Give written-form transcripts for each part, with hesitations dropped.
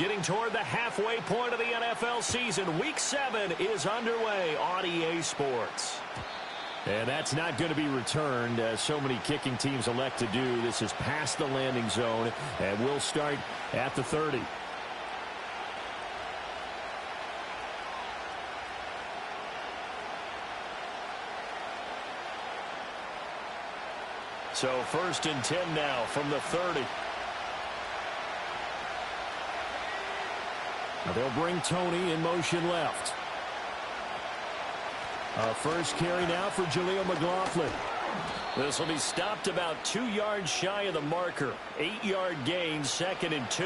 Getting toward the halfway point of the NFL season. Week 7 is underway on EA Sports. And that's not going to be returned, as so many kicking teams elect to do. This is past the landing zone, and we'll start at the 30. So 1st and 10 now from the 30. Now they'll bring Tony in motion left. First carry now for Jaleel McLaughlin. This will be stopped about 2 yards shy of the marker. 8-yard gain, 2nd and 2.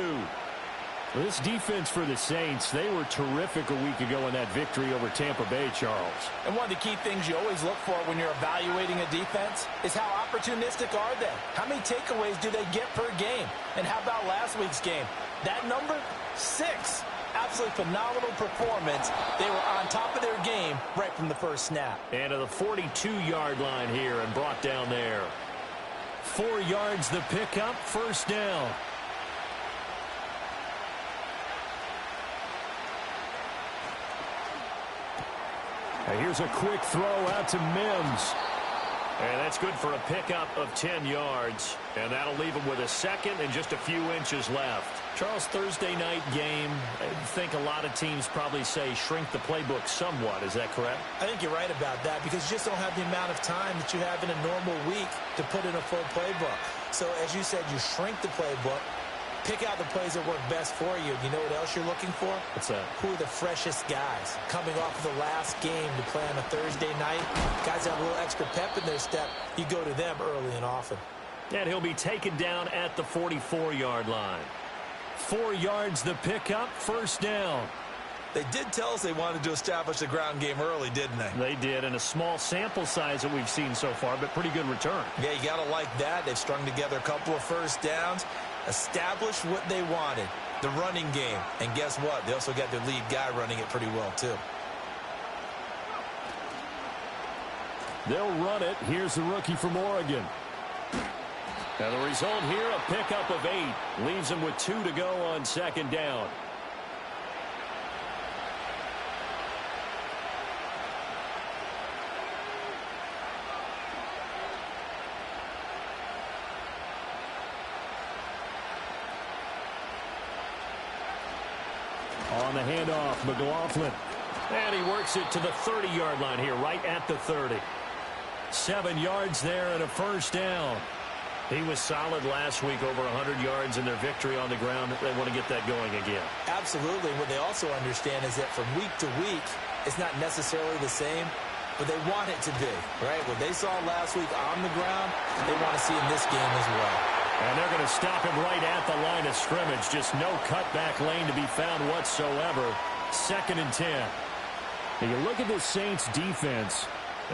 Well, this defense for the Saints, they were terrific a week ago in that victory over Tampa Bay, Charles. And one of the key things you always look for when you're evaluating a defense is how opportunistic are they? How many takeaways do they get per game? And how about last week's game? That number? 6. Absolutely phenomenal performance. They were on top of their game right from the first snap. And to the 42-yard line here and brought down there. 4 yards the pickup, first down. Now here's a quick throw out to Mims. And that's good for a pickup of 10 yards. And that'll leave him with a second and just a few inches left. Charles, Thursday night game, I think a lot of teams probably say shrink the playbook somewhat. Is that correct? I think you're right about that because you just don't have the amount of time that you have in a normal week to put in a full playbook. So as you said, you shrink the playbook, pick out the plays that work best for you. You know what else you're looking for? What's that? Who are the freshest guys coming off of the last game to play on a Thursday night? Guys that have a little extra pep in their step. You go to them early and often. And he'll be taken down at the 44-yard line. 4 yards the pickup, first down. They did tell us they wanted to establish the ground game early, didn't they? They did, and a small sample size that we've seen so far, but pretty good return. Yeah, you got to like that. They've strung together a couple of first downs, established what they wanted, the running game. And guess what? They also got their lead guy running it pretty well, too. They'll run it. Here's the rookie from Oregon. Now the result here, a pickup of 8. Leaves him with 2 to go on second down. On the handoff, McLaughlin. And he works it to the 30-yard line here, right at the 30. 7 yards there and a first down. He was solid last week, over 100 yards in their victory on the ground. They want to get that going again. Absolutely. What they also understand is that from week to week, it's not necessarily the same, but they want it to be, right? What they saw last week on the ground, they want to see in this game as well. And they're going to stop him right at the line of scrimmage. Just no cutback lane to be found whatsoever. 2nd and 10. Now you look at the Saints defense.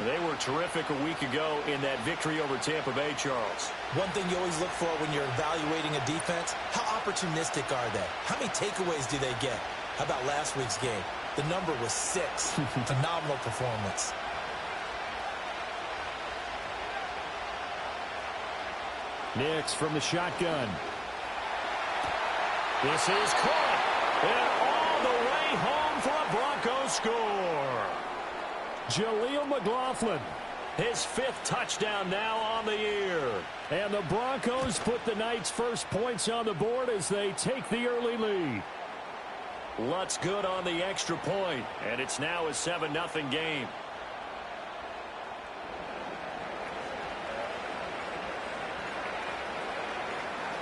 They were terrific a week ago in that victory over Tampa Bay, Charles. One thing you always look for when you're evaluating a defense, how opportunistic are they? How many takeaways do they get? How about last week's game? The number was 6. Phenomenal performance. Nix from the shotgun. This is caught. And all the way home for a Broncos score. Jaleel McLaughlin, his 5th touchdown now on the year. And the Broncos put the night's first points on the board as they take the early lead. Lutz good on the extra point, and it's now a 7-0 game.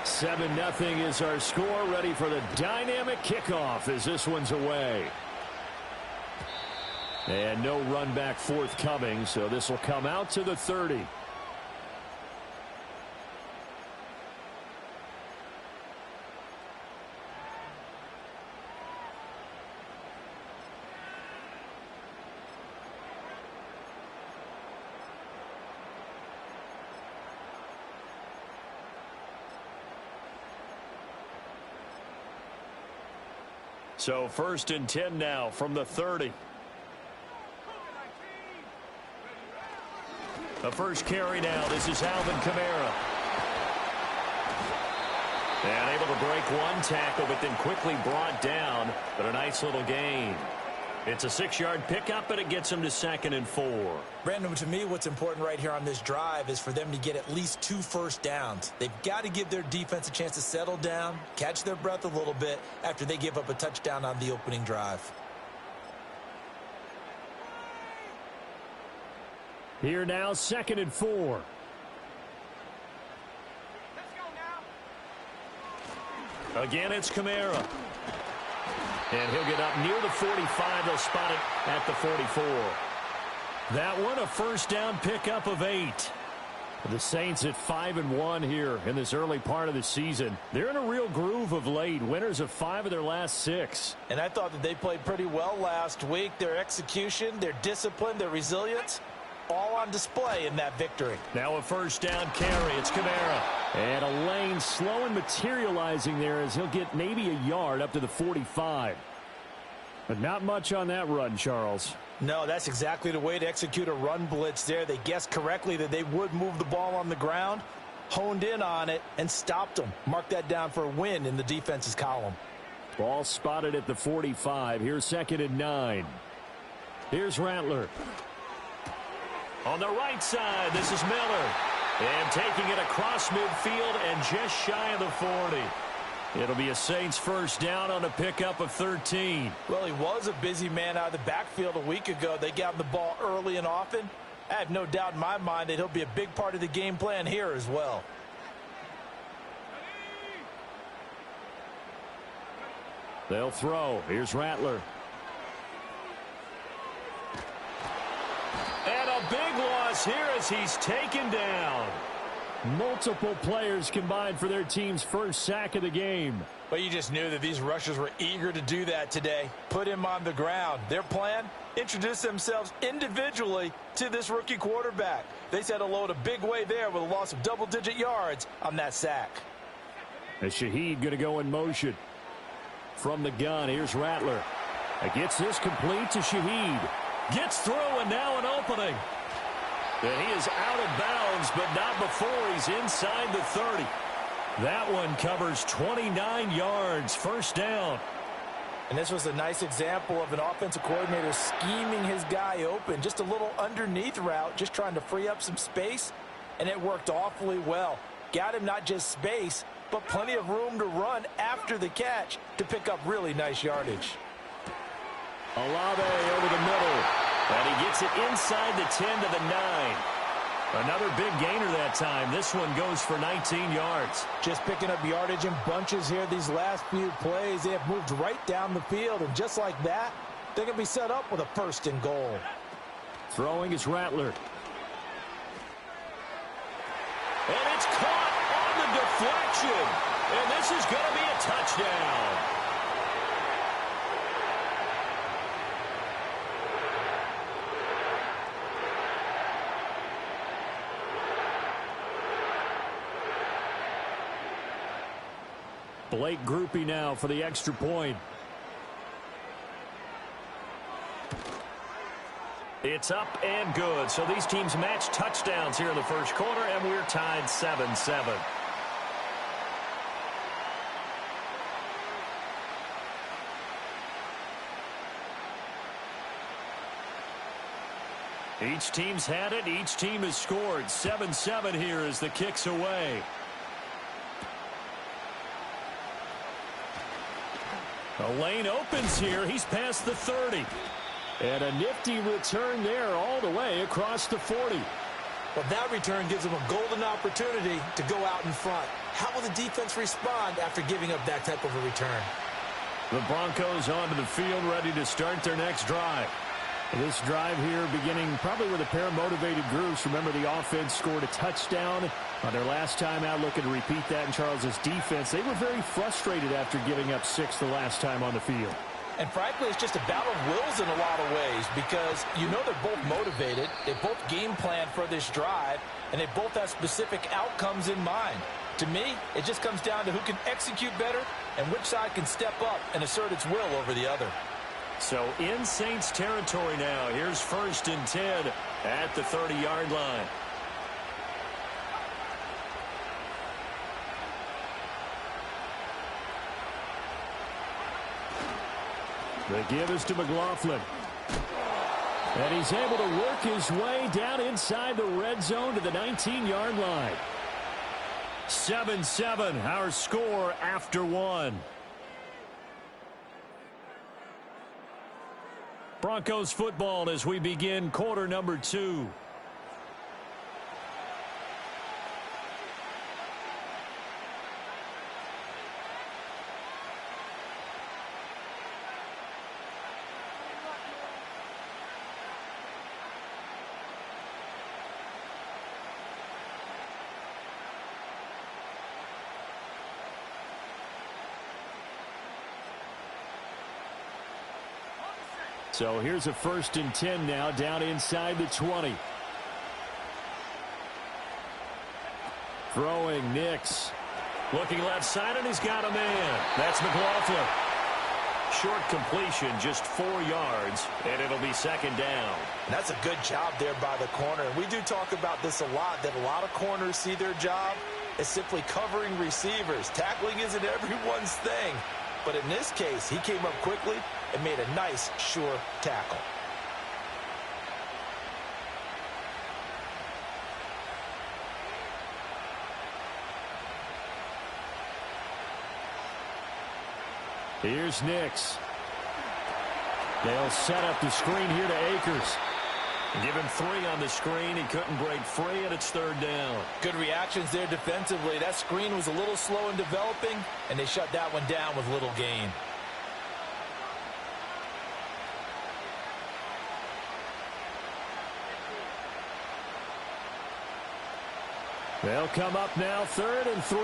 Seven 7-0 is our score, ready for the dynamic kickoff as this one's away. And no run back forthcoming, so this will come out to the 30. So 1st and 10 now from the 30. The first carry now. This is Alvin Kamara. And able to break one tackle, but then quickly brought down. But a nice little gain. It's a 6-yard pickup, and it gets them to 2nd and 4. Brandon, to me, what's important right here on this drive is for them to get at least 2 first downs. They've got to give their defense a chance to settle down, catch their breath a little bit after they give up a touchdown on the opening drive. Here now, 2nd and 4. Again, it's Kamara. And he'll get up near the 45. They'll spot it at the 44. That one, a first down pickup of 8. The Saints at 5-1 here in this early part of the season. They're in a real groove of late. Winners of 5 of their last 6. And I thought that they played pretty well last week. Their execution, their discipline, their resilience, all on display in that victory. Now a first down carry. It's Kamara. And a lane slow and materializing there as he'll get maybe a yard up to the 45. But not much on that run, Charles. No, that's exactly the way to execute a run blitz there. They guessed correctly that they would move the ball on the ground, honed in on it, and stopped them. Mark that down for a win in the defense's column. Ball spotted at the 45. Here's 2nd and 9. Here's Rattler. On the right side, this is Miller. And taking it across midfield and just shy of the 40. It'll be a Saints first down on a pickup of 13. Well, he was a busy man out of the backfield a week ago. They got him the ball early and often. I have no doubt in my mind that he'll be a big part of the game plan here as well. They'll throw. Here's Rattler. And a big loss here as he's taken down. Multiple players combined for their team's first sack of the game. But you just knew that these rushers were eager to do that today. Put him on the ground. Their plan? Introduce themselves individually to this rookie quarterback. They said hello to Big Way there with a loss of double-digit yards on that sack. As Shaheed going to go in motion. From the gun, here's Rattler. Gets this complete to Shaheed. Gets through, and now an opening. And he is out of bounds, but not before he's inside the 30. That one covers 29 yards, first down. And this was a nice example of an offensive coordinator scheming his guy open. Just a little underneath route, just trying to free up some space, and it worked awfully well. Got him not just space, but plenty of room to run after the catch to pick up really nice yardage. Olave over the middle. And he gets it inside the 10 to the 9. Another big gainer that time. This one goes for 19 yards. Just picking up yardage in bunches here these last few plays. They have moved right down the field, and just like that, they're going to be set up with a 1st and goal. Throwing is Rattler. And it's caught on the deflection. And this is going to be a touchdown. Blake Grupe now for the extra point. It's up and good. So these teams match touchdowns here in the first quarter, and we're tied 7-7. Each team's had it. Each team has scored. 7-7 here as the kick's away. A lane opens here. He's past the 30. And a nifty return there all the way across the 40. Well, that return gives them a golden opportunity to go out in front. How will the defense respond after giving up that type of a return? The Broncos onto the field, ready to start their next drive. This drive here beginning probably with a pair of motivated groups. Remember, the offense scored a touchdown on their last time out, looking to repeat that in Charles's defense. They were very frustrated after giving up 6 the last time on the field. And frankly, it's just a battle of wills in a lot of ways because you know they're both motivated. They both game plan for this drive, and they both have specific outcomes in mind. To me, it just comes down to who can execute better and which side can step up and assert its will over the other. So in Saints territory now. Here's 1st and 10 at the 30-yard line. The give is to McLaughlin. And he's able to work his way down inside the red zone to the 19-yard line. 7-7, our score after one. Broncos football as we begin quarter number 2. So here's a 1st and 10 now down inside the 20. Throwing Nix. Looking left side, and he's got a man. That's McLaughlin. Short completion, just 4 yards, and it'll be 2nd down. And that's a good job there by the corner. And we do talk about this a lot, that a lot of corners see their job as simply covering receivers. Tackling isn't everyone's thing. But in this case, he came up quickly and made a nice, sure tackle. Here's Nix. They'll set up the screen here to Akers. Give him 3 on the screen. He couldn't break free, and it's 3rd down. Good reactions there defensively. That screen was a little slow in developing, and they shut that one down with little gain. They'll come up now 3rd and 3.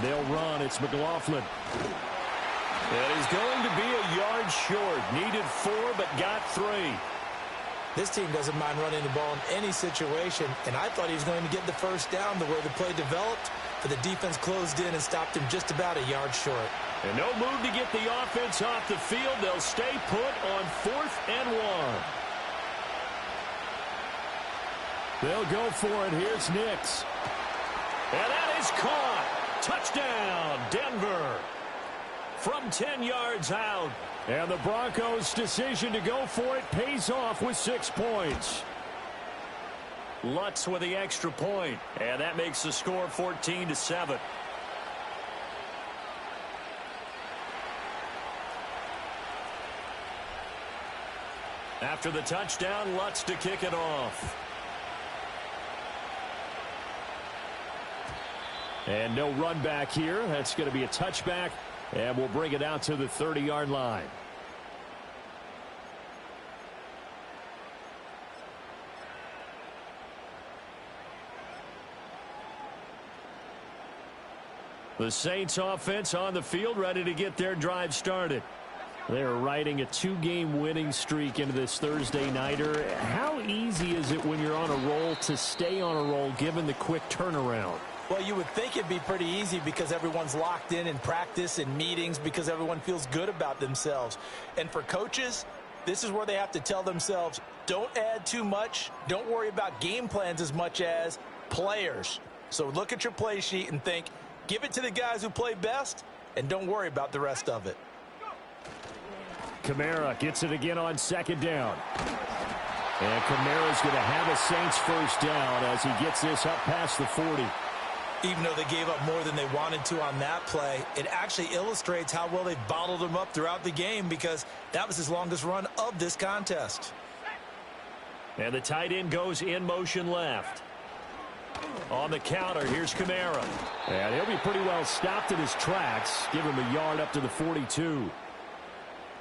They'll run. It's McLaughlin. And he's going to be a yard short. Needed 4, but got 3. This team doesn't mind running the ball in any situation, and I thought he was going to get the 1st down the way the play developed, but the defense closed in and stopped him just about a yard short. And no move to get the offense off the field. They'll stay put on 4th and 1. They'll go for it. Here's Nix. And that is caught. Touchdown, Denver. From 10 yards out. And the Broncos' decision to go for it pays off with 6 points. Lutz with the extra point. And that makes the score 14-7. After the touchdown, Lutz to kick it off. And no run back here. That's going to be a touchback. And we'll bring it out to the 30-yard line. The Saints offense on the field, ready to get their drive started. They're riding a 2-game winning streak into this Thursday nighter. How easy is it when you're on a roll to stay on a roll given the quick turnaround? Well, you would think it'd be pretty easy because everyone's locked in practice and meetings because everyone feels good about themselves. And for coaches, this is where they have to tell themselves, don't add too much. Don't worry about game plans as much as players. So look at your play sheet and think, give it to the guys who play best, and don't worry about the rest of it. Kamara gets it again on 2nd down. And Kamara's going to have a Saints 1st down as he gets this up past the 40. Even though they gave up more than they wanted to on that play, it actually illustrates how well they bottled him up throughout the game because that was his longest run of this contest. And the tight end goes in motion left. On the counter, here's Kamara. And he'll be pretty well stopped in his tracks. Give him a yard up to the 42.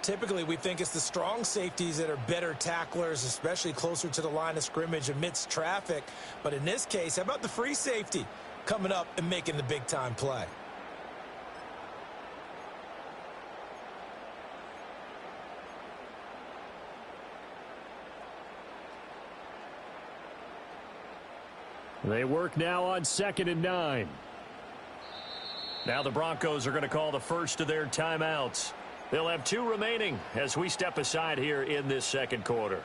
Typically, we think it's the strong safeties that are better tacklers, especially closer to the line of scrimmage amidst traffic. But in this case, how about the free safety coming up and making the big-time play? They work now on 2nd and 9. Now the Broncos are going to call the first of their timeouts. They'll have 2 remaining as we step aside here in this 2nd quarter.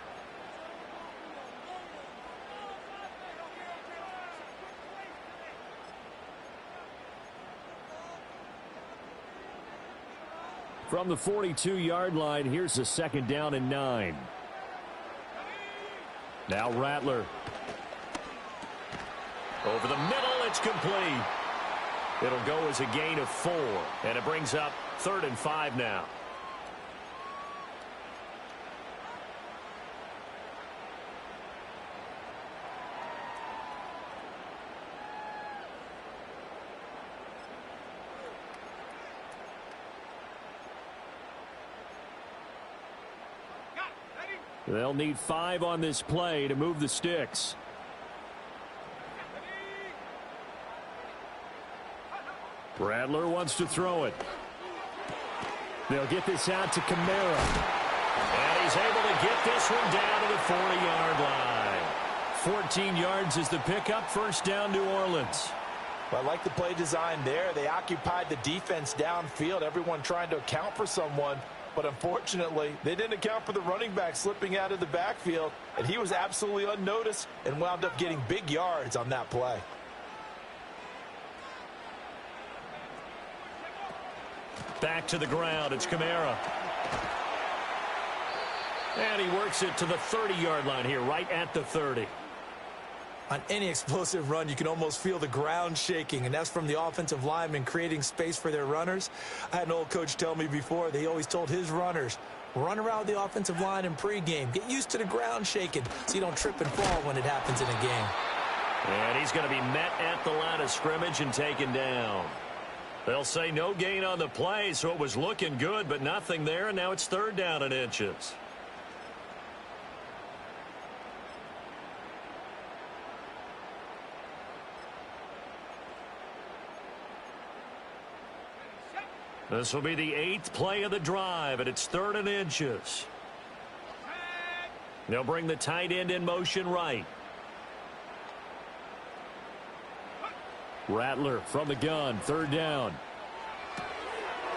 From the 42-yard line, here's a 2nd down and 9. Now Rattler. Over the middle, it's complete. It'll go as a gain of 4, and it brings up 3rd and 5 now. They'll need 5 on this play to move the sticks. Rattler wants to throw it. They'll get this out to Kamara. And he's able to get this one down to the 40-yard line. 14 yards is the pickup. 1st down, New Orleans. Well, I like the play design there. They occupied the defense downfield, everyone trying to account for someone. But unfortunately, they didn't account for the running back slipping out of the backfield, and he was absolutely unnoticed and wound up getting big yards on that play. Back to the ground. It's Kamara. And he works it to the 30-yard line here, right at the 30. On any explosive run, you can almost feel the ground shaking, and that's from the offensive linemen creating space for their runners. I had an old coach tell me before, they always told his runners, run around the offensive line in pregame. Get used to the ground shaking so you don't trip and fall when it happens in a game. And he's going to be met at the line of scrimmage and taken down. They'll say no gain on the play, so it was looking good, but nothing there, and now it's 3rd down and inches. This will be the 8th play of the drive, and it's 3rd and inches. They'll bring the tight end in motion right. Rattler from the gun, 3rd down.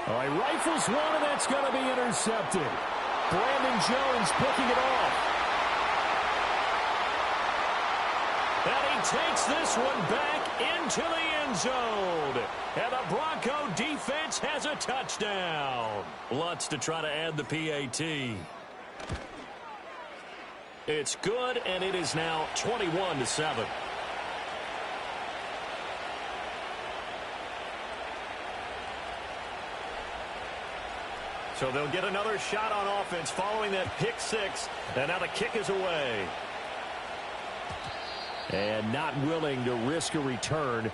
All right, rifles one, and that's going to be intercepted. Brandon Jones picking it off. And he takes this one back into the end zone. And the Bronco defense has a touchdown. Lutz to try to add the PAT. It's good, and it is now 21-7. So they'll get another shot on offense following that pick 6. And now the kick is away. And not willing to risk a return.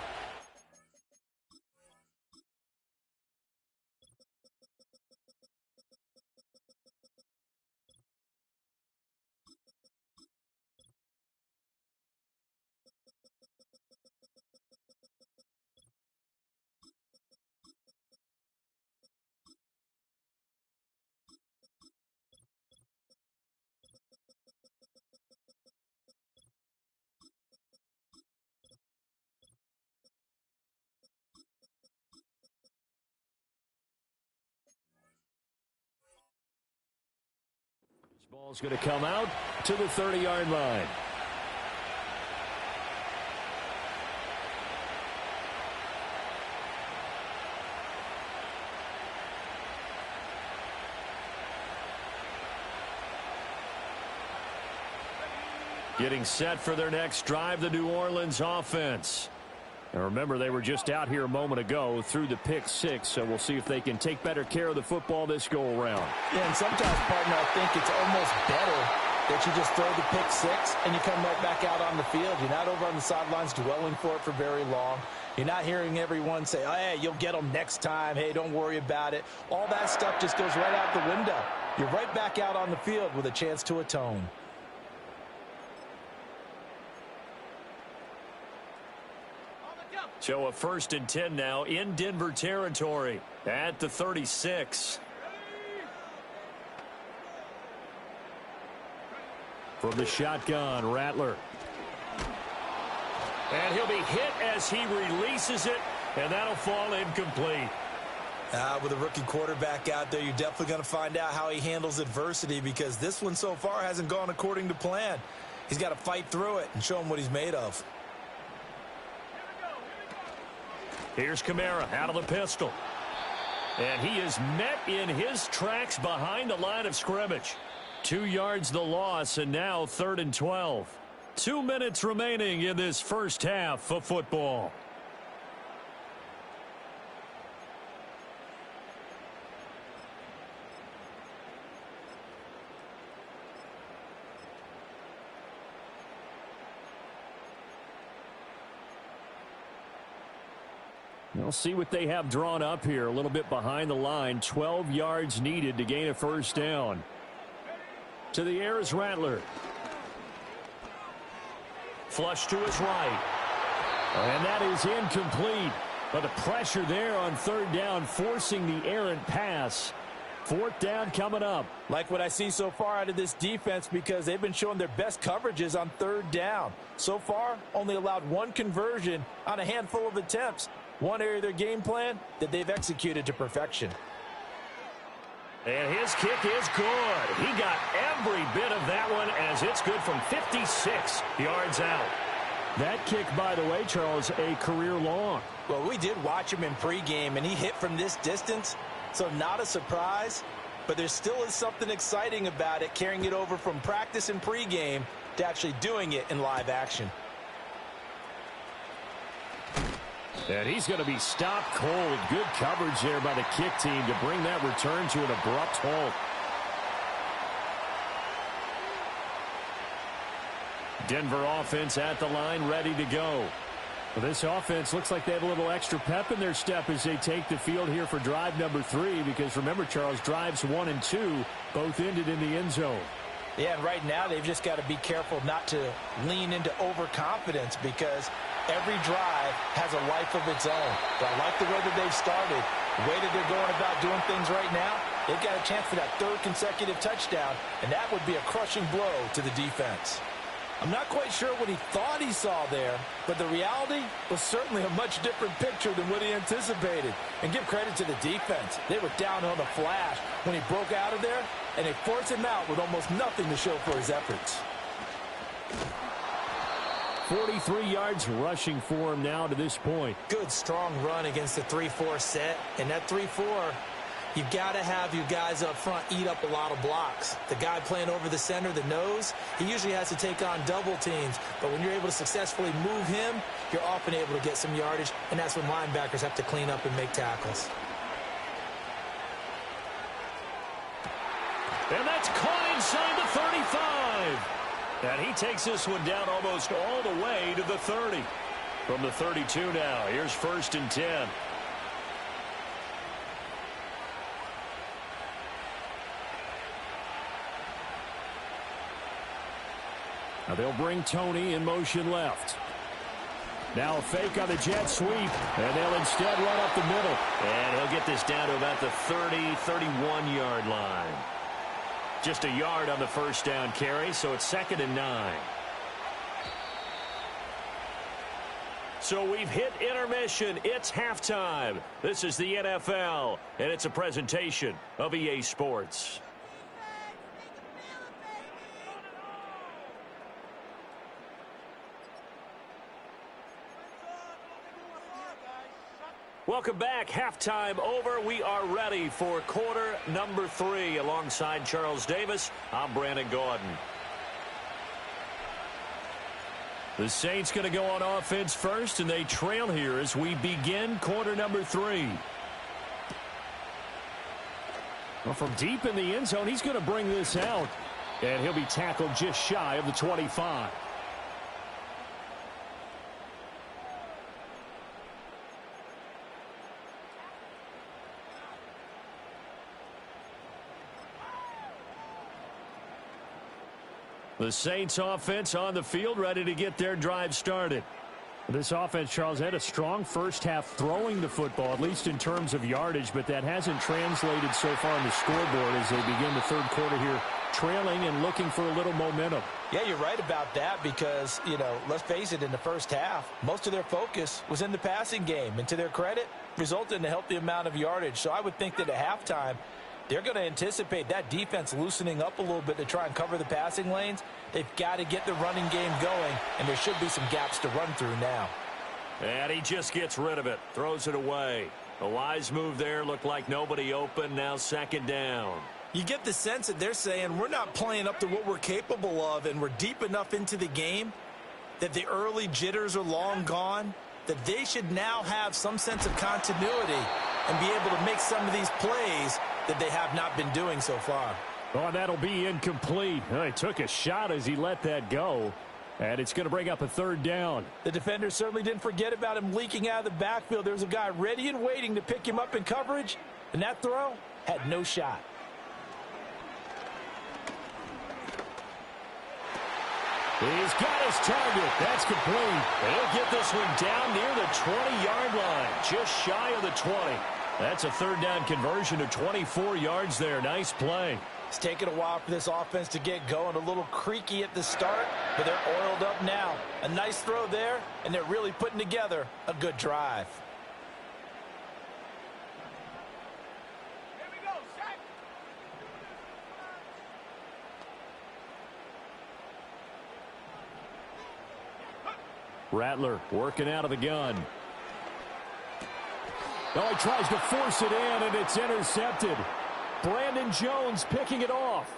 Ball's going to come out to the 30-yard line. Getting set for their next drive, the New Orleans offense. And remember, they were just out here a moment ago through the pick 6, so we'll see if they can take better care of the football this go-around. Yeah, and sometimes, partner, I think it's almost better that you just throw the pick 6 and you come right back out on the field. You're not over on the sidelines dwelling for it for very long. You're not hearing everyone say, oh, hey, you'll get them next time. Hey, don't worry about it. All that stuff just goes right out the window. You're right back out on the field with a chance to atone. So a 1st and 10 now in Denver territory at the 36. From the shotgun, Rattler. And he'll be hit as he releases it, and that'll fall incomplete. With a rookie quarterback out there, you're definitely going to find out how he handles adversity, because this one so far hasn't gone according to plan. He's got to fight through it and show him what he's made of. Here's Kamara out of the pistol. And he is met in his tracks behind the line of scrimmage. 2 yards the loss, and now 3rd and 12. 2 minutes remaining in this first half of football. We'll see what they have drawn up here. A little bit behind the line. 12 yards needed to gain a first down. To the air is Rattler. Flush to his right. And that is incomplete. But the pressure there on 3rd down, forcing the errant pass. 4th down coming up. Like what I see so far out of this defense, because they've been showing their best coverages on 3rd down. So far, only allowed 1 conversion on a handful of attempts. One area of their game plan that they've executed to perfection. And his kick is good. He got every bit of that one as it's good from 56 yards out. That kick, by the way, Charles, a career long. Well, we did watch him in pregame, and he hit from this distance, so not a surprise. But there still is something exciting about it, carrying it over from practice and pregame to actually doing it in live action. And he's going to be stopped cold. Good coverage there by the kick team to bring that return to an abrupt halt. Denver offense at the line, ready to go. Well, this offense looks like they have a little extra pep in their step as they take the field here for drive number 3. Because remember, Charles, drives 1 and 2 both ended in the end zone. Yeah, and right now they've just got to be careful not to lean into overconfidence, because every drive has a life of its own. But I like the way that they've started. The way that they're going about doing things right now, they've got a chance for that 3rd consecutive touchdown, and that would be a crushing blow to the defense. I'm not quite sure what he thought he saw there, but the reality was certainly a much different picture than what he anticipated. And give credit to the defense. They were down on the flash when he broke out of there, and they forced him out with almost nothing to show for his efforts. 43 yards rushing for him now to this point. Good, strong run against the 3-4 set. And that 3-4, you've got to have your guys up front eat up a lot of blocks. The guy playing over the center, the nose, he usually has to take on double teams. But when you're able to successfully move him, you're often able to get some yardage. And that's when linebackers have to clean up and make tackles. And that's caught inside the 35. And he takes this one down almost all the way to the 30. From the 32 now, here's 1st and 10. Now they'll bring Tony in motion left. Now a fake on the jet sweep, and they'll instead run up the middle. And he'll get this down to about the 30, 31-yard line. Just a yard on the first down carry, so it's 2nd and 9. So we've hit intermission. It's halftime. This is the NFL, and it's a presentation of EA Sports. Welcome back. Halftime over. We are ready for quarter number 3. Alongside Charles Davis, I'm Brandon Gaudin. The Saints going to go on offense first, and they trail here as we begin quarter number 3. Well, from deep in the end zone, he's going to bring this out, and he'll be tackled just shy of the 25. The Saints offense on the field, ready to get their drive started. This offense, Charles, had a strong first half throwing the football, at least in terms of yardage, but that hasn't translated so far on the scoreboard as they begin the 3rd quarter here, trailing and looking for a little momentum. Yeah, you're right about that because, let's face it, in the first half, most of their focus was in the passing game. And to their credit, resulted in a healthy amount of yardage. So I would think that at halftime, they're going to anticipate that defense loosening up a little bit to try and cover the passing lanes. They've got to get the running game going, and there should be some gaps to run through now. And he just gets rid of it, throws it away. A wise move there. Looked like nobody open. Now second down. You get the sense that they're saying we're not playing up to what we're capable of, and we're deep enough into the game that the early jitters are long gone, that they should now have some sense of continuity and be able to make some of these plays that they have not been doing so far. Oh, that'll be incomplete. He took a shot as he let that go, and it's going to bring up a third down. The defender certainly didn't forget about him leaking out of the backfield. There was a guy ready and waiting to pick him up in coverage, and that throw had no shot. He's got his target. That's complete. He'll get this one down near the 20-yard line, just shy of the 20. That's a third down conversion to 24 yards there. Nice play. It's taken a while for this offense to get going. A little creaky at the start, but they're oiled up now. A nice throw there, and they're really putting together a good drive. Rattler working out of the gun. Oh, he tries to force it in, and it's intercepted. Brandon Jones picking it off.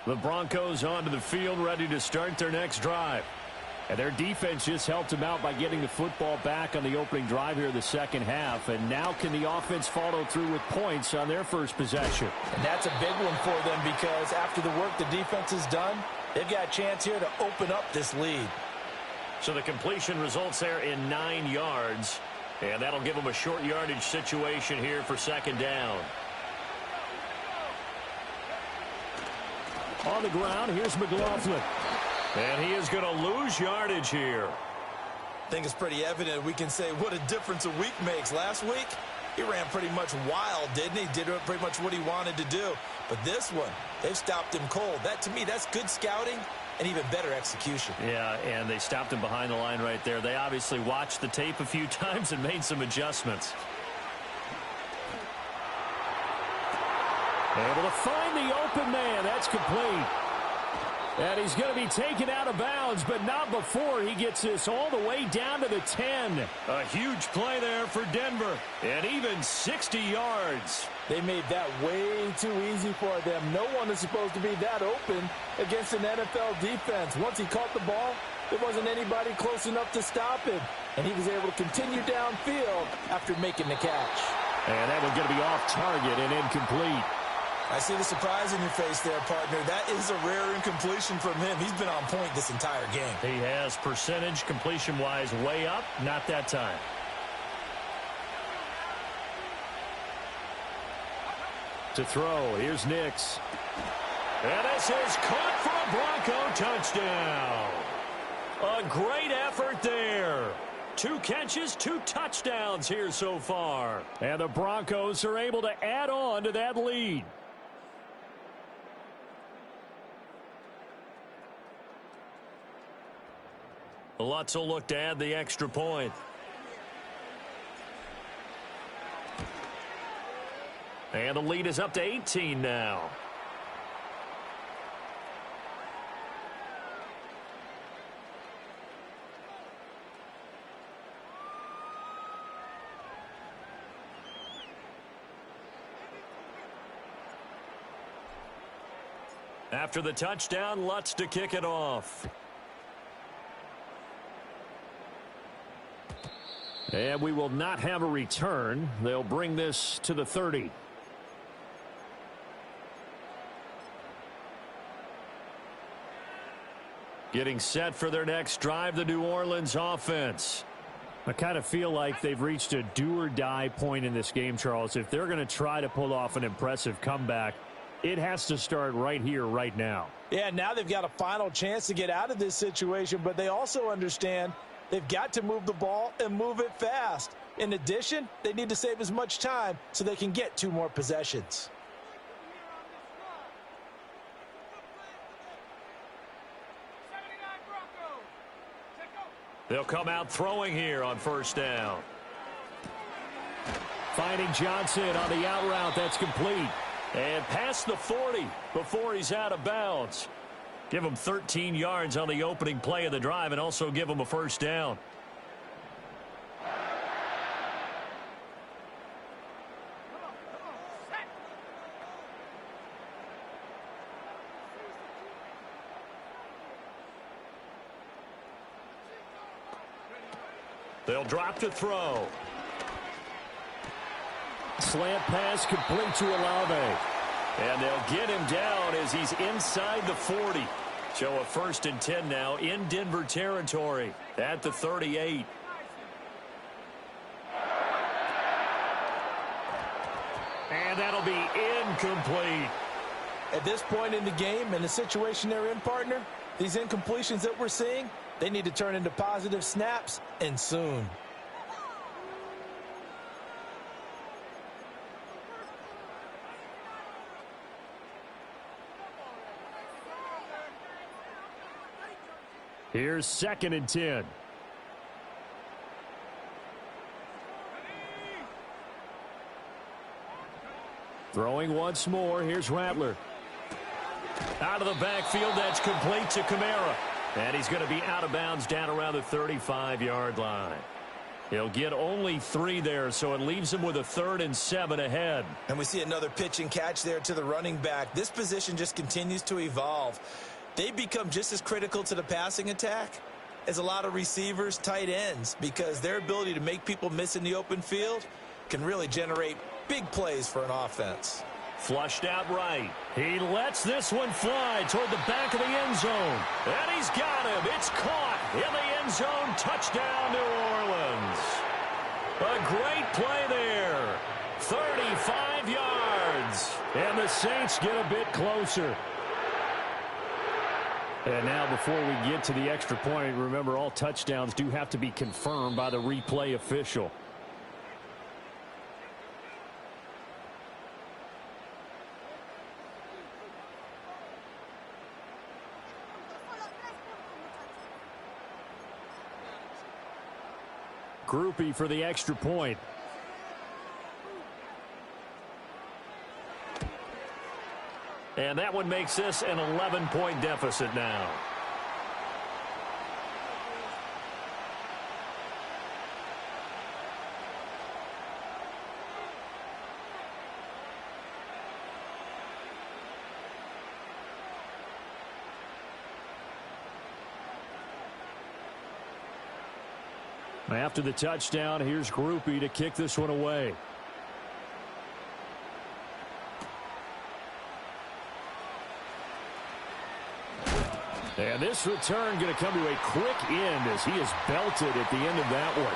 The Broncos onto the field, ready to start their next drive. And their defense just helped them out by getting the football back on the opening drive here in the second half. And now can the offense follow through with points on their first possession? And that's a big one for them because after the work the defense has done, they've got a chance here to open up this lead. So the completion results there in 9 yards. And that'll give them a short yardage situation here for second down. On the ground, here's McLaughlin. And he is going to lose yardage here. I think it's pretty evident we can say what a difference a week makes. Last week, he ran pretty much wild, didn't he? Did pretty much what he wanted to do. But this one, they've stopped him cold. That, to me, that's good scouting and even better execution. Yeah, and they stopped him behind the line right there. They obviously watched the tape a few times and made some adjustments. Able to find the open man. That's complete. And he's going to be taken out of bounds, but not before he gets this all the way down to the 10. A huge play there for Denver. And even 60 yards. They made that way too easy for them. No one is supposed to be that open against an NFL defense. Once he caught the ball, there wasn't anybody close enough to stop him. And he was able to continue downfield after making the catch. And that one's going to be off target and incomplete. I see the surprise in your face there, partner. That is a rare incompletion from him. He's been on point this entire game. He has percentage completion-wise way up. Not that time. To throw, here's Nix. And this is caught for a Bronco touchdown. A great effort there. 2 catches, 2 touchdowns here so far. And the Broncos are able to add on to that lead. Lutz will look to add the extra point. And the lead is up to 18 now. After the touchdown, Lutz to kick it off. And we will not have a return. They'll bring this to the 30. Getting set for their next drive, the New Orleans offense. I kind of feel like they've reached a do-or-die point in this game, Charles. If they're going to try to pull off an impressive comeback, it has to start right here, right now. Yeah, now they've got a final chance to get out of this situation, but they also understand they've got to move the ball and move it fast. In addition, they need to save as much time so they can get 2 more possessions. They'll come out throwing here on first down. Finding Johnson on the out route. That's complete. And past the 40 before he's out of bounds. Give him 13 yards on the opening play of the drive and also give him a first down. They'll drop to throw. Slant pass complete to Olave. And they'll get him down as he's inside the 40. So a 1st and 10 now in Denver territory at the 38. And that'll be incomplete. At this point in the game and the situation they're in, partner, these incompletions that we're seeing, they need to turn into positive snaps, and soon. Here's 2nd and 10. Throwing once more. Here's Rattler. Out of the backfield, that's complete to Kamara. And he's going to be out of bounds down around the 35-yard line. He'll get only 3 there, so it leaves him with a 3rd and 7 ahead. And we see another pitch and catch there to the running back. This position just continues to evolve. They become just as critical to the passing attack as a lot of receivers, tight ends, because their ability to make people miss in the open field can really generate big plays for an offense. Flushed out right. He lets this one fly toward the back of the end zone. And he's got him. It's caught in the end zone. Touchdown, New Orleans. A great play there. 35 yards. And the Saints get a bit closer. And now before we get to the extra point, remember all touchdowns do have to be confirmed by the replay official. Groupie for the extra point. And that one makes this an 11-point deficit now. After the touchdown, here's Groupie to kick this one away. And this return going to come to a quick end as he is belted at the end of that one.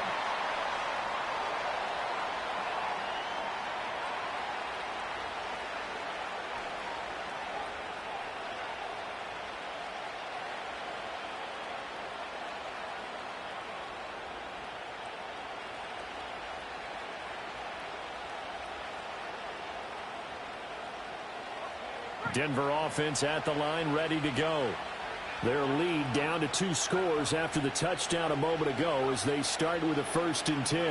Denver offense at the line, ready to go. Their lead down to 2 scores after the touchdown a moment ago as they start with a 1st and 10.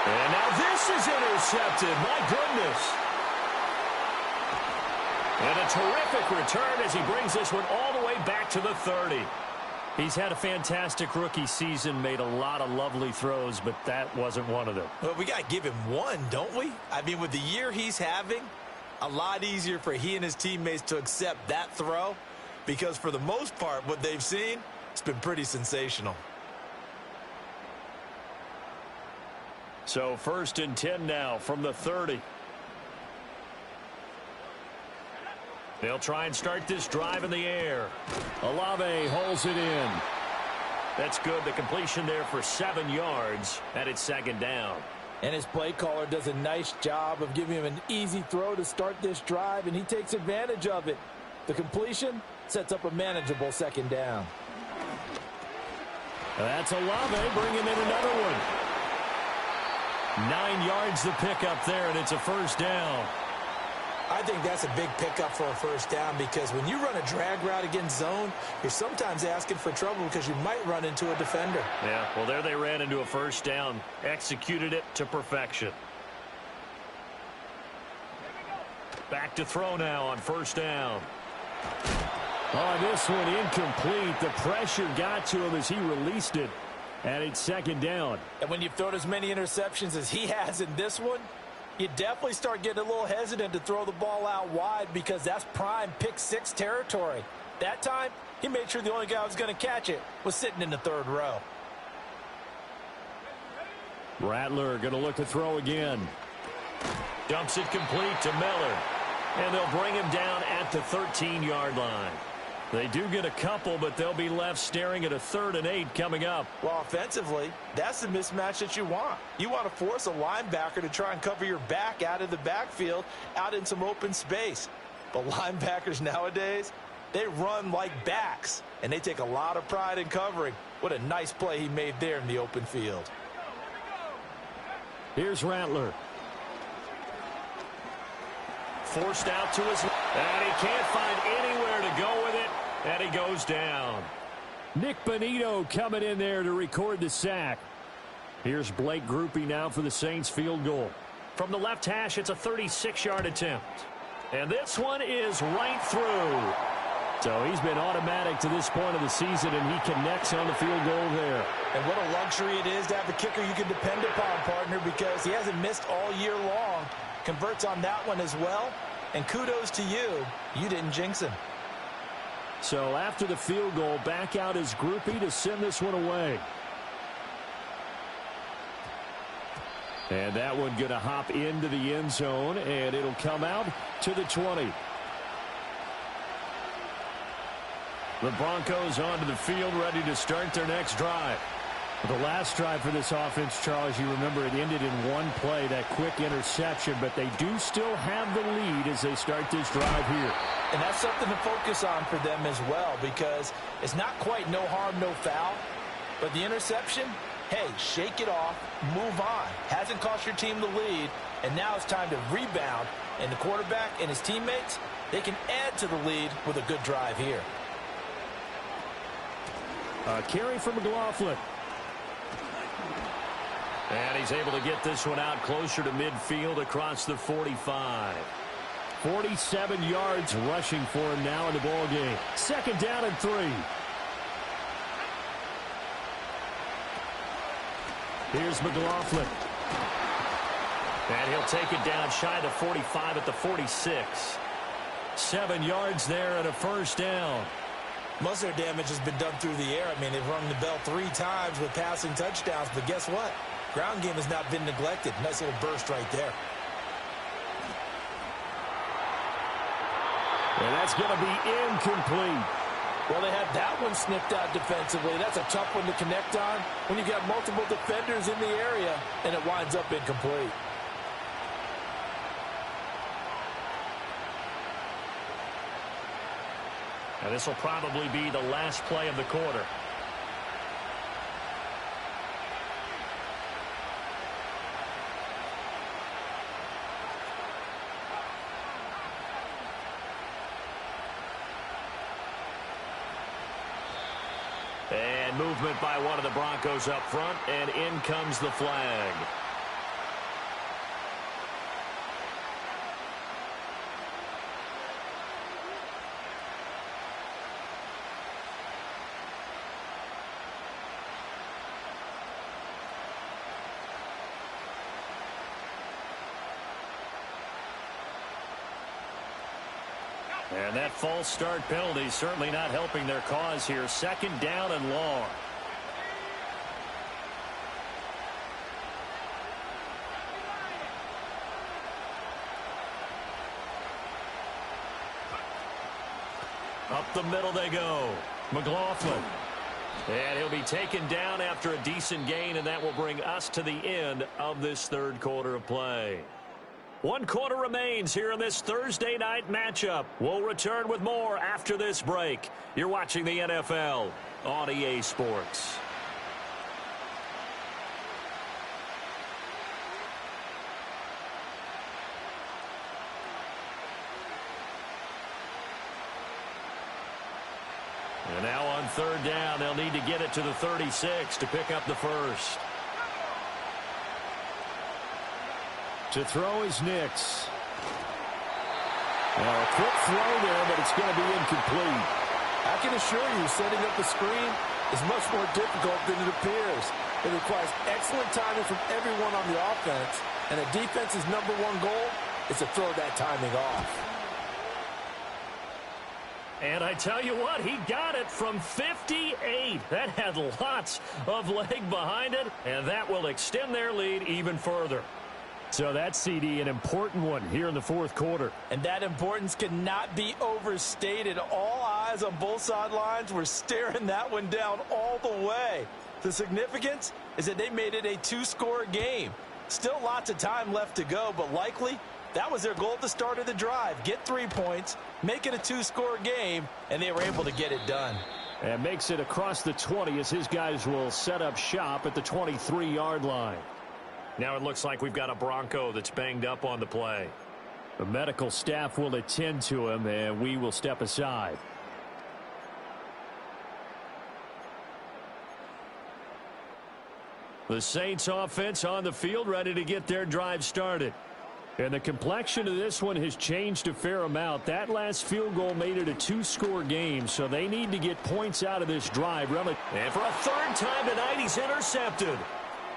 And now this is intercepted. My goodness. And a terrific return as he brings this one all the way back to the 30. He's had a fantastic rookie season, made a lot of lovely throws, but that wasn't one of them. Well, we got to give him one, don't we? I mean, with the year he's having, a lot easier for he and his teammates to accept that throw because for the most part, what they've seen, it's been pretty sensational. So 1st and 10 now from the 30. They'll try and start this drive in the air. Olave holds it in. That's good. The completion there for 7 yards, and it's 2nd down. And his play caller does a nice job of giving him an easy throw to start this drive, and he takes advantage of it. The completion sets up a manageable 2nd down. That's Olave bringing in another one. 9 yards the pickup there, and it's a 1st down. I think that's a big pickup for a first down because when you run a drag route against zone, you're sometimes asking for trouble because you might run into a defender. Yeah, well, there they ran into a first down, executed it to perfection. Back to throw now on first down. Oh, this one incomplete. The pressure got to him as he released it, and it's second down. And when you've thrown as many interceptions as he has in this one, you definitely start getting a little hesitant to throw the ball out wide because that's prime pick-6 territory. That time, he made sure the only guy who was going to catch it was sitting in the third row. Rattler going to look to throw again. Dumps it complete to Miller. And they'll bring him down at the 13-yard line. They do get a couple, but they'll be left staring at a 3rd and 8 coming up. Well, offensively, that's the mismatch that you want. You want to force a linebacker to try and cover your back out of the backfield, out in some open space. But linebackers nowadays, they run like backs, and they take a lot of pride in covering. What a nice play he made there in the open field. Here's Rattler. Forced out to his left, and he can't find anywhere to go with it, and he goes down. Nick Bonito coming in there to record the sack. Here's Blake Grupe now for the Saints field goal. From the left hash, it's a 36-yard attempt. And this one is right through. So he's been automatic to this point of the season, and he connects on the field goal there. And what a luxury it is to have a kicker you can depend upon, partner, because he hasn't missed all year long. Converts on that one as well. And kudos to you. You didn't jinx him. So after the field goal, back out is Grupe to send this one away. And that one going to hop into the end zone, and it'll come out to the 20. The Broncos onto the field, ready to start their next drive. The last drive for this offense, Charles, you remember it ended in one play, that quick interception, but they do still have the lead as they start this drive here. And that's something to focus on for them as well, because it's not quite no harm, no foul, but the interception, hey, shake it off, move on. Hasn't cost your team the lead, and now it's time to rebound, and the quarterback and his teammates, they can add to the lead with a good drive here. A carry for McLaughlin. And he's able to get this one out closer to midfield across the 45. 47 yards rushing for him now in the ball game. Second down and 3. Here's McLaughlin. And he'll take it down shy of the 45 at the 46. 7 yards there and a first down. Most of their damage has been done through the air. I mean, they've rung the bell 3 times with passing touchdowns, but guess what? Ground game has not been neglected. Nice little burst right there. And that's going to be incomplete. Well, they had that one snipped out defensively. That's a tough one to connect on when you got multiple defenders in the area, and it winds up incomplete. And this will probably be the last play of the quarter. And movement by one of the Broncos up front, and in comes the flag. And that false start penalty certainly not helping their cause here. Second down and long. Up the middle they go. McLaughlin. And he'll be taken down after a decent gain, and that will bring us to the end of this third quarter of play. 1 quarter remains here in this Thursday night matchup. We'll return with more after this break. You're watching the NFL on EA Sports. And now on third down, they'll need to get it to the 36 to pick up the first. To throw is Nix. Well, a quick throw there, but it's going to be incomplete. I can assure you, setting up the screen is much more difficult than it appears. It requires excellent timing from everyone on the offense, and a defense's number one goal is to throw that timing off. And I tell you what, he got it from 58. That had lots of leg behind it, and that will extend their lead even further. So that CD, an important one here in the fourth quarter. And that importance cannot be overstated. All eyes on both sidelines were staring that one down all the way. The significance is that they made it a two-score game. Still lots of time left to go, but likely that was their goal at the start of the drive. Get 3 points, make it a two-score game, and they were able to get it done. And makes it across the 20 as his guys will set up shop at the 23-yard line. Now it looks like we've got a Bronco that's banged up on the play. The medical staff will attend to him, and we will step aside. The Saints offense on the field, ready to get their drive started. And the complexion of this one has changed a fair amount. That last field goal made it a two-score game, so they need to get points out of this drive. And for a third time tonight, he's intercepted.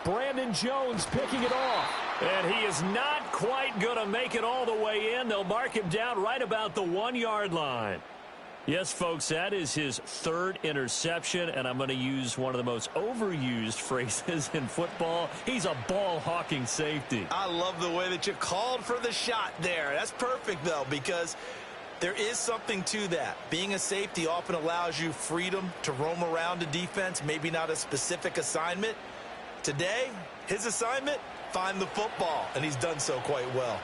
Brandon Jones picking it off. And he is not quite going to make it all the way in. They'll mark him down right about the 1-yard line. Yes, folks, that is his third interception, and I'm going to use one of the most overused phrases in football. He's a ball-hawking safety. I love the way that you called for the shot there. That's perfect, though, because there is something to that. Being a safety often allows you freedom to roam around the defense, maybe not a specific assignment. Today, his assignment, find the football, and he's done so quite well.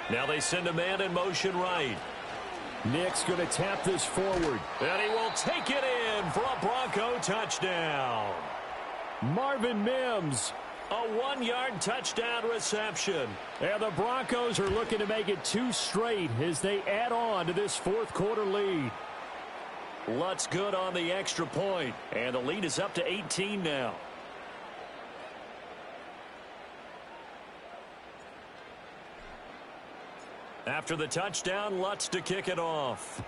Now they send a man in motion right. Nick's going to tap this forward. And he will take it in for a Bronco touchdown. Marvin Mims. A 1-yard touchdown reception. And the Broncos are looking to make it 2 straight as they add on to this fourth quarter lead. Lutz good on the extra point, and the lead is up to 18 now. After the touchdown, Lutz to kick it off.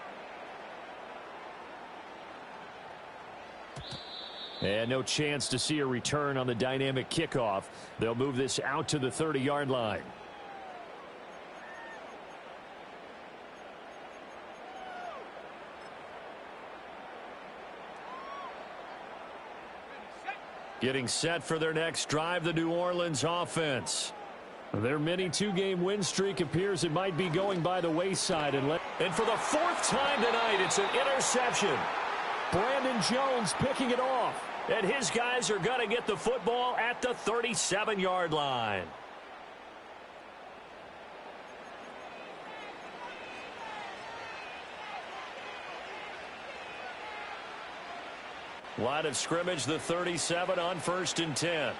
And no chance to see a return on the dynamic kickoff. They'll move this out to the 30-yard line. Getting set for their next drive, the New Orleans offense. Their mini 2-game win streak appears it might be going by the wayside. And for the fourth time tonight, it's an interception. Brandon Jones picking it off. And his guys are going to get the football at the 37-yard line. Line of scrimmage, the 37 on 1st and 10.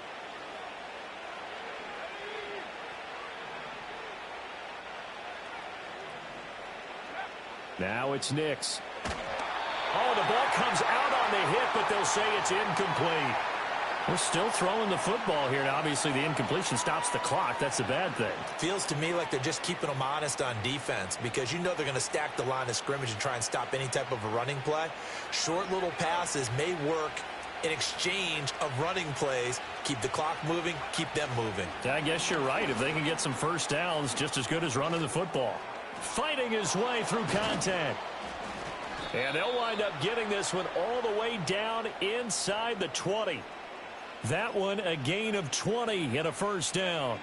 Now it's Nix. Oh, the ball comes out on the hit, but they'll say it's incomplete. We're still throwing the football here. Now, obviously, the incompletion stops the clock. That's a bad thing. Feels to me like they're just keeping them honest on defense because you know they're going to stack the line of scrimmage and try and stop any type of a running play. Short little passes may work in exchange of running plays. Keep the clock moving, keep them moving. I guess you're right. If they can get some first downs, just as good as running the football. Fighting his way through contact. And they'll wind up getting this one all the way down inside the 20. That one a gain of 20 and a first down.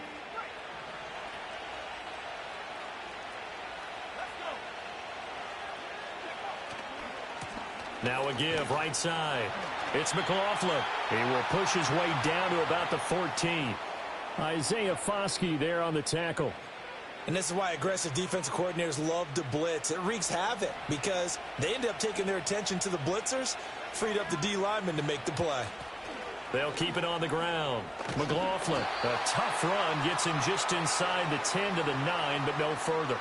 Now a give right side. It's McLaughlin. He will push his way down to about the 14. Isaiah Foskey there on the tackle. And this is why aggressive defensive coordinators love to blitz. It wreaks havoc because they end up taking their attention to the blitzers, freed up the D lineman to make the play. They'll keep it on the ground. McLaughlin, a tough run, gets him just inside the 10 to the 9, but no further.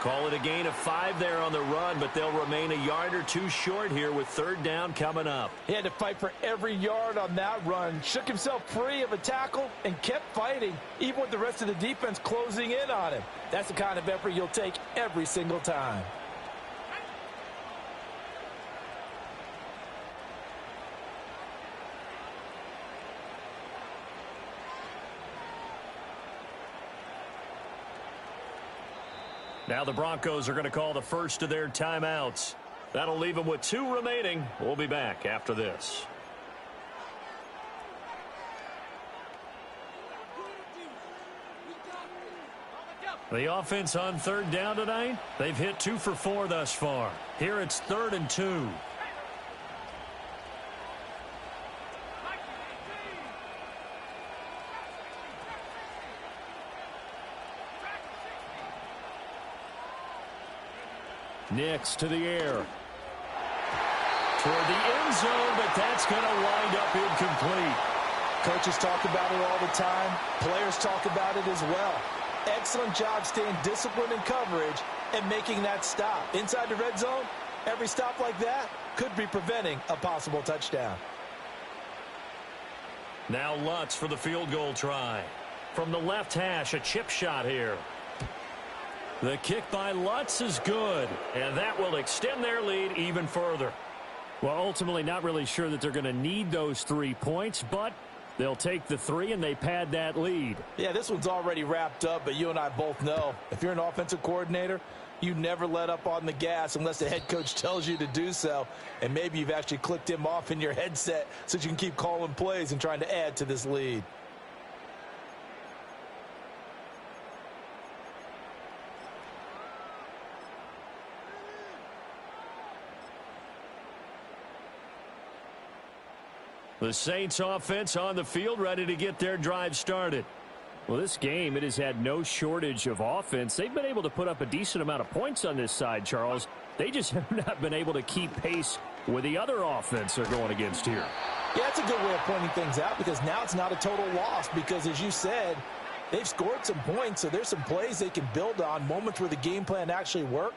Call it a gain of 5 there on the run, but they'll remain a yard or two short here with third down coming up. He had to fight for every yard on that run, shook himself free of a tackle, and kept fighting, even with the rest of the defense closing in on him. That's the kind of effort you'll take every single time. Now the Broncos are going to call the first of their timeouts. That'll leave them with 2 remaining. We'll be back after this. The offense on third down tonight, they've hit 2 for 4 thus far. Here it's 3rd and 2. Nix to the air. Toward the end zone, but that's going to wind up incomplete. Coaches talk about it all the time. Players talk about it as well. Excellent job staying disciplined in coverage and making that stop. Inside the red zone, every stop like that could be preventing a possible touchdown. Now Lutz for the field goal try. From the left hash, a chip shot here. The kick by Lutz is good, and that will extend their lead even further. Well, ultimately not really sure that they're going to need those 3 points, but they'll take the 3 and they pad that lead. Yeah, this one's already wrapped up, but you and I both know if you're an offensive coordinator, you never let up on the gas unless the head coach tells you to do so, and maybe you've actually clicked him off in your headset so you can keep calling plays and trying to add to this lead. The Saints offense on the field ready to get their drive started. Well, this game, it has had no shortage of offense. They've been able to put up a decent amount of points on this side, Charles. They just have not been able to keep pace with the other offense they're going against here. Yeah, that's a good way of pointing things out because now it's not a total loss because, as you said, they've scored some points, so there's some plays they can build on, moments where the game plan actually worked.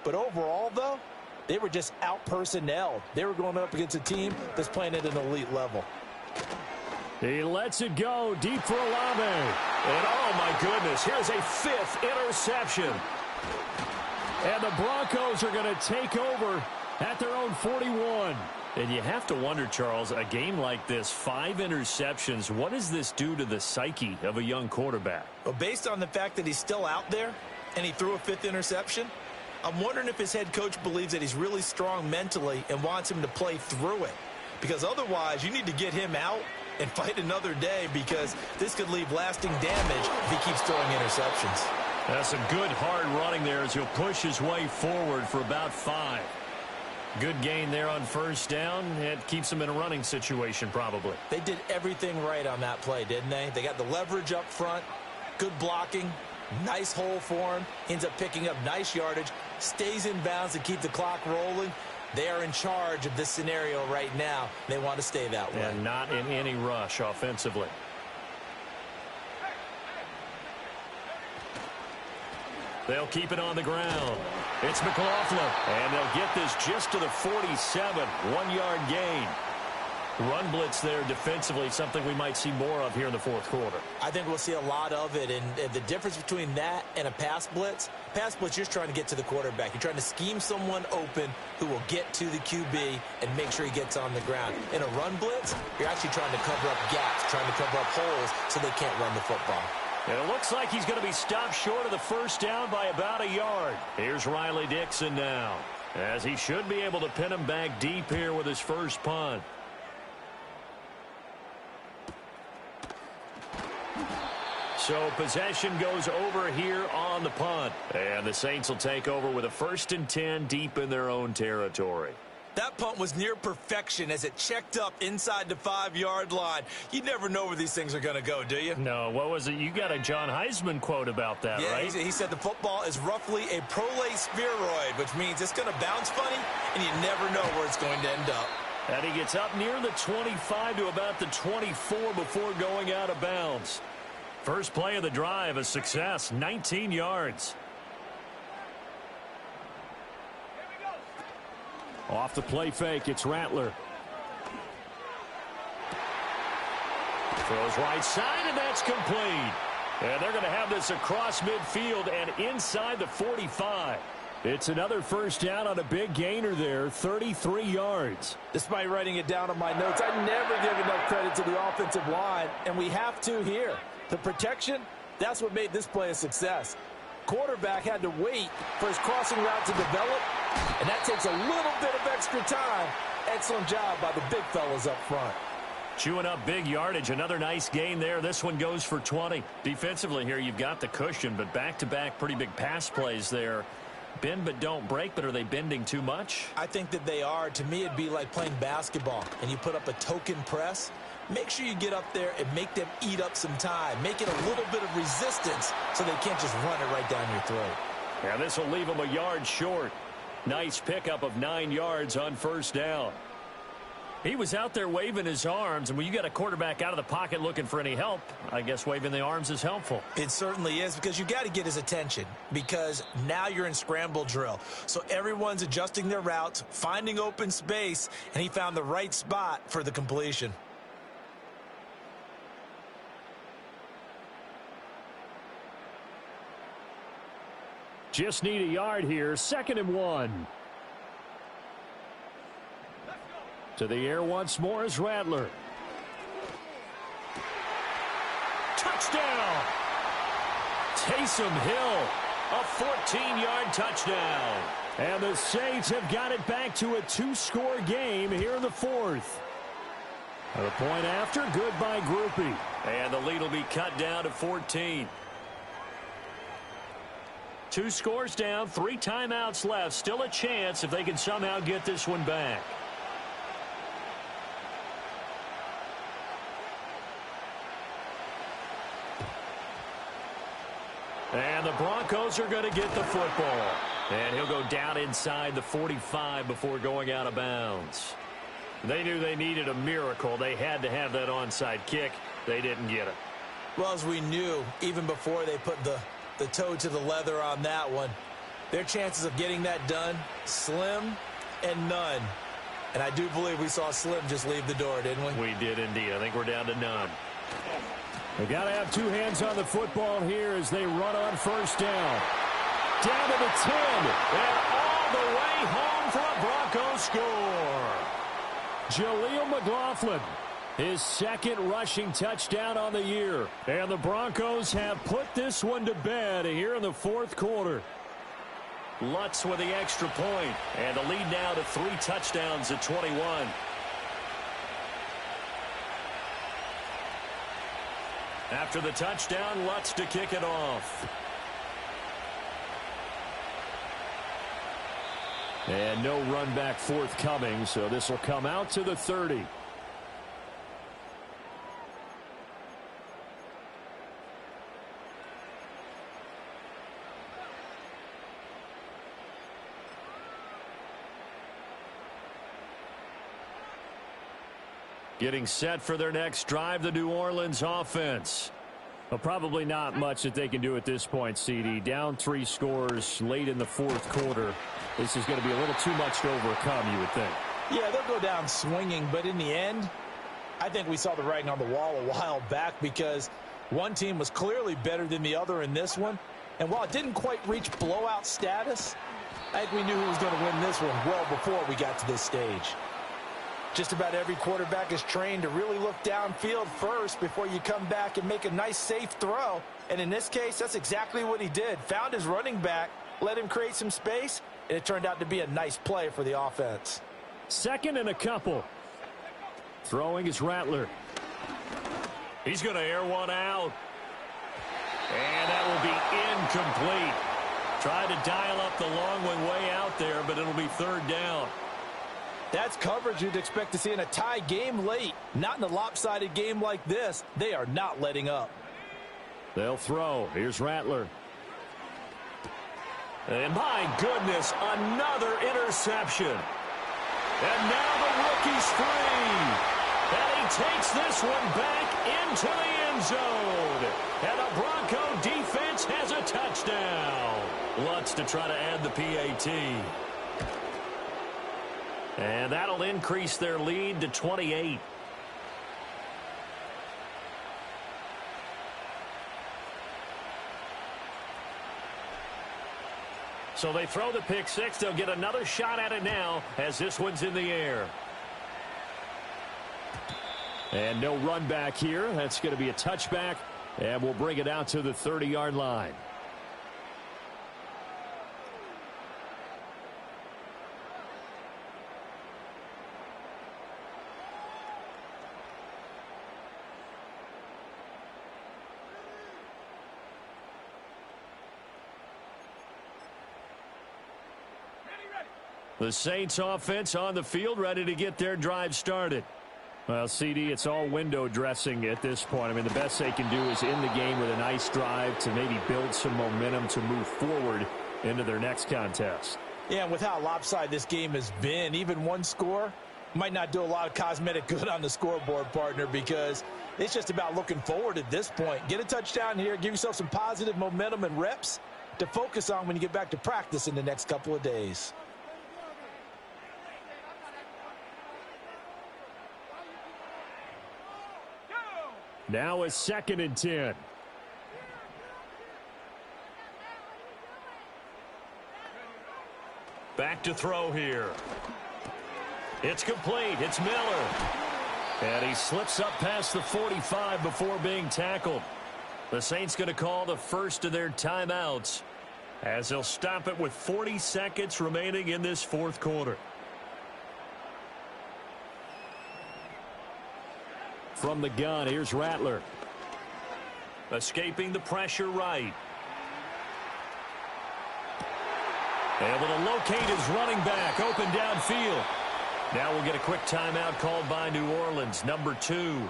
But overall, though, they were just out-personnelled. They were going up against a team that's playing at an elite level. He lets it go deep for Olave. And, oh, my goodness, here's a 5th interception. And the Broncos are going to take over at their own 41. And you have to wonder, Charles, a game like this, 5 interceptions, what does this do to the psyche of a young quarterback? Well, based on the fact that he's still out there and he threw a 5th interception, I'm wondering if his head coach believes that he's really strong mentally and wants him to play through it. Because otherwise, you need to get him out and fight another day because this could leave lasting damage if he keeps throwing interceptions. That's some good hard running there as he'll push his way forward for about 5. Good gain there on first down. It keeps him in a running situation probably. They did everything right on that play, didn't they? They got the leverage up front, good blocking, nice hole for him, ends up picking up nice yardage, stays in bounds to keep the clock rolling. They are in charge of this scenario right now. They want to stay that way. And not in any rush offensively. They'll keep it on the ground. It's McLaughlin. And they'll get this just to the 47. 1-yard gain. Run blitz there defensively, something we might see more of here in the fourth quarter. I think we'll see a lot of it, and the difference between that and a pass blitz, you're just trying to get to the quarterback. You're trying to scheme someone open who will get to the QB and make sure he gets on the ground. In a run blitz, you're actually trying to cover up gaps, trying to cover up holes so they can't run the football. And it looks like he's going to be stopped short of the first down by about a yard. Here's Riley Dixon now, as he should be able to pin him back deep here with his first punt. So possession goes over here on the punt. And the Saints will take over with a 1st and 10 deep in their own territory. That punt was near perfection as it checked up inside the 5-yard line. You never know where these things are going to go, do you? No, what was it? You got a John Heisman quote about that, yeah, right? He said the football is roughly a prolate spheroid, which means it's going to bounce funny, and you never know where it's going to end up. And he gets up near the 25 to about the 24 before going out of bounds. First play of the drive, a success, 19 yards. Off the play fake, it's Rattler. Throws right side, and that's complete. And they're going to have this across midfield and inside the 45. It's another first down on a big gainer there, 33 yards. Despite writing it down on my notes, I never give enough credit to the offensive line, and we have to here. The protection, that's what made this play a success. Quarterback had to wait for his crossing route to develop, and that takes a little bit of extra time. Excellent job by the big fellas up front. Chewing up big yardage. Another nice gain there. This one goes for 20. Defensively here, you've got the cushion, but back-to-back pretty big pass plays there. Bend but don't break, but are they bending too much? I think that they are. To me, it'd be like playing basketball, and you put up a token press. Make sure you get up there and make them eat up some time. Make it a little bit of resistance so they can't just run it right down your throat. Yeah, this will leave them a yard short. Nice pickup of 9 yards on first down. He was out there waving his arms, and when you got a quarterback out of the pocket looking for any help, I guess waving the arms is helpful. It certainly is, because you got to get his attention, because now you're in scramble drill. So everyone's adjusting their routes, finding open space, and he found the right spot for the completion. Just need a yard here, 2nd and 1. To the air once more is Rattler. Touchdown! Taysom Hill, a 14-yard touchdown. And the Saints have got it back to a 2-score game here in the 4th. The point after, good by Grupe. And the lead will be cut down to 14. 2 scores down, 3 timeouts left. Still a chance if they can somehow get this one back. And the Broncos are going to get the football. And he'll go down inside the 45 before going out of bounds. They knew they needed a miracle. They had to have that onside kick. They didn't get it. Well, as we knew, even before they put the toe to the leather on that one, their chances of getting that done, slim and none. And I do believe we saw Slim just leave the door, didn't we? We did indeed. I think we're down to none. They got to have 2 hands on the football here as they run on first down. Down to the 10. And all the way home for a Broncos score. Jaleel McLaughlin, his 2nd rushing touchdown on the year. And the Broncos have put this one to bed here in the 4th quarter. Lutz with the extra point. And the lead now to 3 touchdowns at 21. After the touchdown, Lutz to kick it off. And no run back forthcoming, so this will come out to the 30. Getting set for their next drive, the New Orleans offense. Well, probably not much that they can do at this point, CD. Down 3 scores late in the 4th quarter. This is going to be a little too much to overcome, you would think. Yeah, they'll go down swinging, but in the end, I think we saw the writing on the wall a while back, because one team was clearly better than the other in this one. And while it didn't quite reach blowout status, I think we knew who was going to win this one well before we got to this stage. Just about every quarterback is trained to really look downfield first before you come back and make a nice, safe throw. And in this case, that's exactly what he did. Found his running back, let him create some space, and it turned out to be a nice play for the offense. 2nd and a couple. Throwing is Rattler. He's going to air one out. And that will be incomplete. Tried to dial up the long one way out there, but it'll be 3rd down. That's coverage you'd expect to see in a tie game late. Not in a lopsided game like this. They are not letting up. They'll throw. Here's Rattler. And my goodness, another interception. And now the rookie's free. And he takes this one back into the end zone. And the Bronco defense has a touchdown. Lutz to try to add the PAT. And that'll increase their lead to 28. So they throw the pick six. They'll get another shot at it now as this one's in the air. And no run back here. That's going to be a touchback, and we'll bring it out to the 30-yard line. The Saints offense on the field, ready to get their drive started. Well, CD, it's all window dressing at this point. I mean, the best they can do is end the game with a nice drive to maybe build some momentum to move forward into their next contest. Yeah, and with how lopsided this game has been, even one score might not do a lot of cosmetic good on the scoreboard, partner, because it's just about looking forward at this point. Get a touchdown here, give yourself some positive momentum and reps to focus on when you get back to practice in the next couple of days. Now it's 2nd and 10. Back to throw here. It's complete. It's Miller. And he slips up past the 45 before being tackled. The Saints going to call the first of their timeouts as they'll stop it with 40 seconds remaining in this fourth quarter. From the gun, here's Rattler. Escaping the pressure right. Able to locate his running back, open downfield. Now we'll get a quick timeout called by New Orleans, number 2.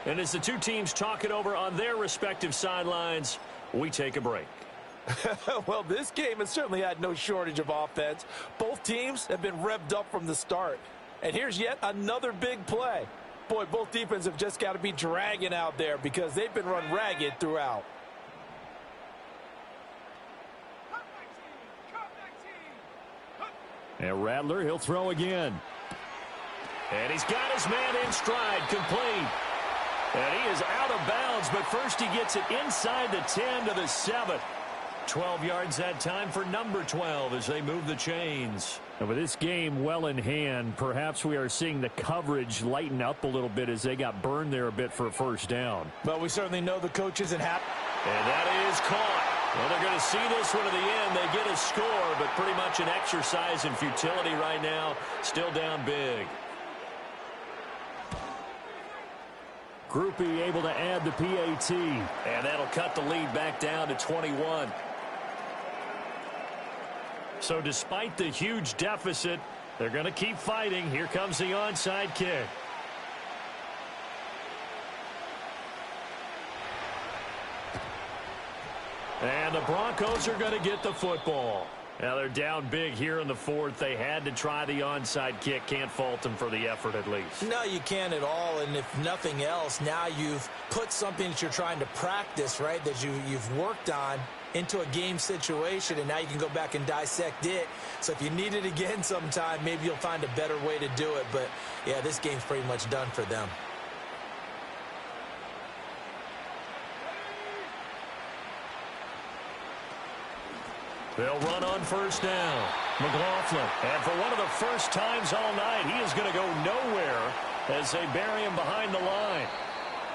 And as the two teams talk it over on their respective sidelines, we take a break. Well, this game has certainly had no shortage of offense. Both teams have been revved up from the start. And here's yet another big play. Boy, both defenses have just got to be dragging out there because they've been run ragged throughout. And Rattler, he'll throw again. And he's got his man in stride, complete. And he is out of bounds, but first he gets it inside the 10 to the 7. 12 yards that time for number 12 as they move the chains. And with this game well in hand, perhaps we are seeing the coverage lighten up a little bit as they got burned there a bit for a first down. But we certainly know the coach isn't happy. And that is caught. Well, they're going to see this one to the end. They get a score, but pretty much an exercise in futility right now. Still down big. Groupie able to add the PAT. And that'll cut the lead back down to 21. So despite the huge deficit, they're going to keep fighting. Here comes the onside kick. And the Broncos are going to get the football. Now they're down big here in the fourth. They had to try the onside kick. Can't fault them for the effort at least. No, you can't at all. And if nothing else, now you've put something that you're trying to practice, right, that you've worked on into a game situation, and now you can go back and dissect it. So if you need it again sometime, maybe you'll find a better way to do it. But, yeah, this game's pretty much done for them. They'll run on first down. McLaughlin. And for one of the first times all night, he is going to go nowhere as they bury him behind the line.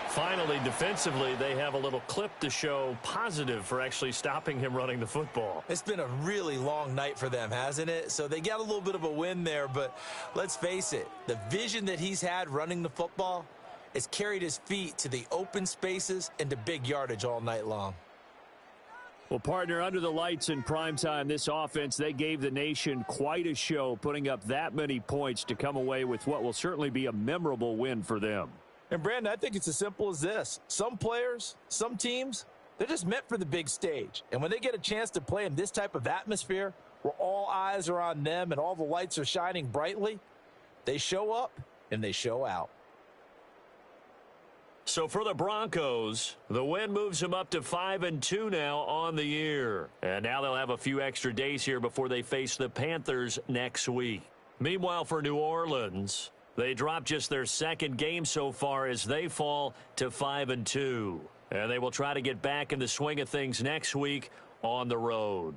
Finally, defensively, they have a little clip to show positive for actually stopping him running the football. It's been a really long night for them, hasn't it? So they got a little bit of a win there, but let's face it, the vision that he's had running the football has carried his feet to the open spaces and to big yardage all night long. Well, partner, under the lights in primetime, this offense, they gave the nation quite a show, putting up that many points to come away with what will certainly be a memorable win for them. And, Brandon, I think it's as simple as this. Some players, some teams, they're just meant for the big stage. And when they get a chance to play in this type of atmosphere where all eyes are on them and all the lights are shining brightly, they show up and they show out. So for the Broncos, the win moves them up to 5-2 now on the year. And now they'll have a few extra days here before they face the Panthers next week. Meanwhile, for New Orleans, they dropped just their second game so far as they fall to 5-2. And they will try to get back in the swing of things next week on the road.